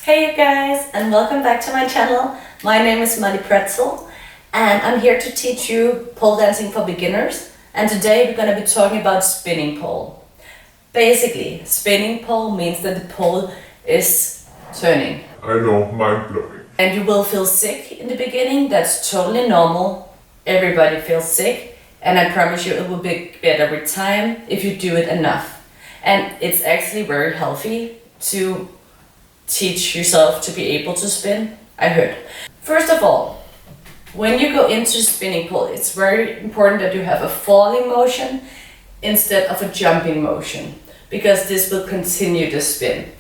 Hey you guys, and welcome back to my channel. My name is Muddy Pretzel and I'm here to teach you pole dancing for beginners. And today we're going to be talking about spinning pole. Basically, spinning pole means that the pole is turning. I know, mind-blowing. And you will feel sick in the beginning. That's totally normal. Everybody feels sick, and I promise you it will be better with time if you do it enough. And it's actually very healthy to teach yourself to be able to spin, I heard. First of all, when you go into spinning pole, it's very important that you have a falling motion instead of a jumping motion, because this will continue to spin.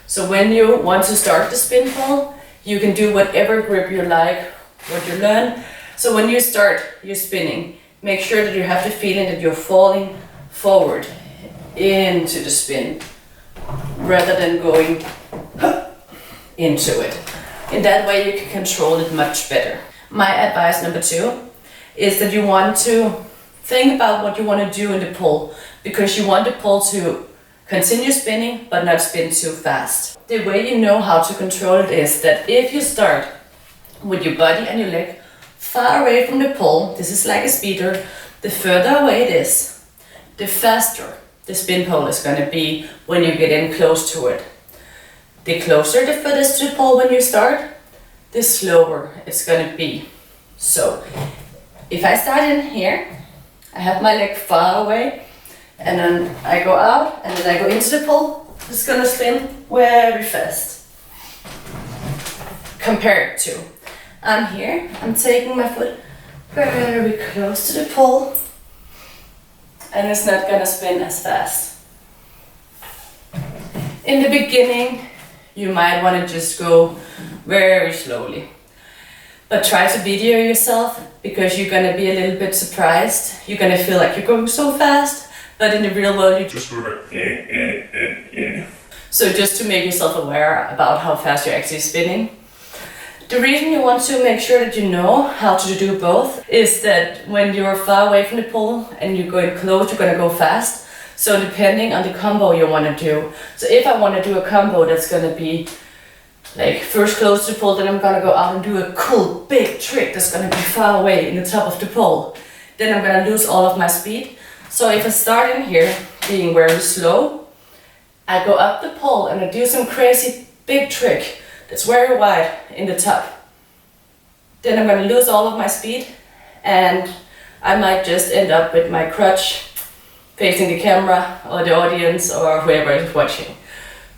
So when you want to start the spin pole, you can do whatever grip you like, what you learn. So when you start your spinning, make sure that you have the feeling that you're falling forward into the spin rather than going into it. In that way you can control it much better. My advice number 2 is that you want to think about what you want to do in the pole, because you want the pole to continue spinning but not spin too fast. The way you know how to control it is that if you start with your body and your leg far away from the pole, this is like a speeder, the further away it is, the faster the spin pole is going to be when you get in close to it. The closer the foot is to the pole when you start, the slower it's going to be. So if I start in here, I have my leg far away, and then I go out and then I go into the pole, it's going to spin very fast. Compared to I'm here, I'm taking my foot very close to the pole, and it's not going to spin as fast. In the beginning, you might want to just go very slowly, but try to video yourself, because you're going to be a little bit surprised. You're going to feel like you're going so fast, but in the real world you Just go like, So just to make yourself aware about how fast you're actually spinning. The reason you want to make sure that you know how to do both is that when you're far away from the pole and you're going close, you're going to go fast. So depending on the combo you want to do. So if I want to do a combo that's going to be like first close to the pole, then I'm going to go out and do a cool big trick that's going to be far away in the top of the pole. Then I'm going to lose all of my speed. So if I start in here being very slow, I go up the pole and I do some crazy big trick that's very wide in the top. Then I'm going to lose all of my speed, and I might just end up with my crutch facing the camera or the audience or whoever is watching.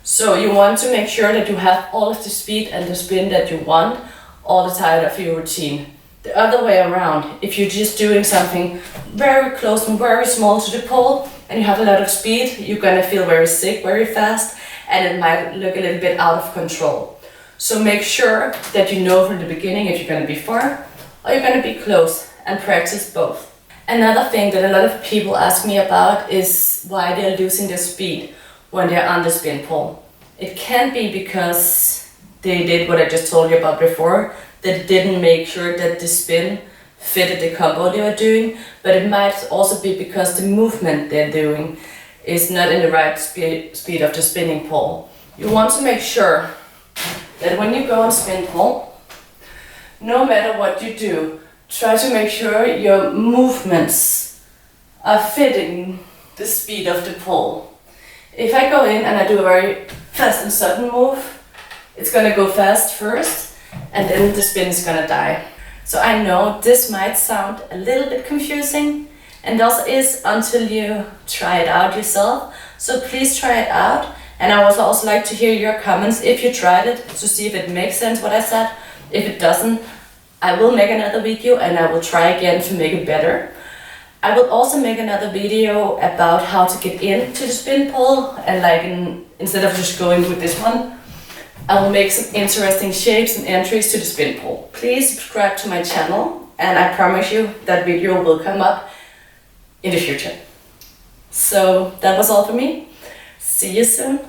So you want to make sure that you have all of the speed and the spin that you want all the time of your routine. The other way around, if you're just doing something very close and very small to the pole and you have a lot of speed, you're going to feel very sick very fast, and it might look a little bit out of control. So make sure that you know from the beginning if you're going to be far or you're going to be close, and practice both. Another thing that a lot of people ask me about is why they're losing their speed when they're on the spin pole. It can be because they did what I just told you about before, that didn't make sure that the spin fitted the combo they were doing, but it might also be because the movement they're doing is not in the right speed of the spinning pole. You want to make sure that when you go on spin pole, no matter what you do, try to make sure your movements are fitting the speed of the pole. If I go in and I do a very fast and sudden move, it's going to go fast first, and then the spin is going to die. So I know this might sound a little bit confusing, and also is until you try it out yourself. So please try it out. And I would also like to hear your comments if you tried it, to see if it makes sense what I said. If it doesn't, I will make another video and I will try again to make it better. I will also make another video about how to get into the spin pole, and instead of just going with this one, I will make some interesting shapes and entries to the spin pole. Please subscribe to my channel, and I promise you that video will come up in the future. So that was all for me. See you soon.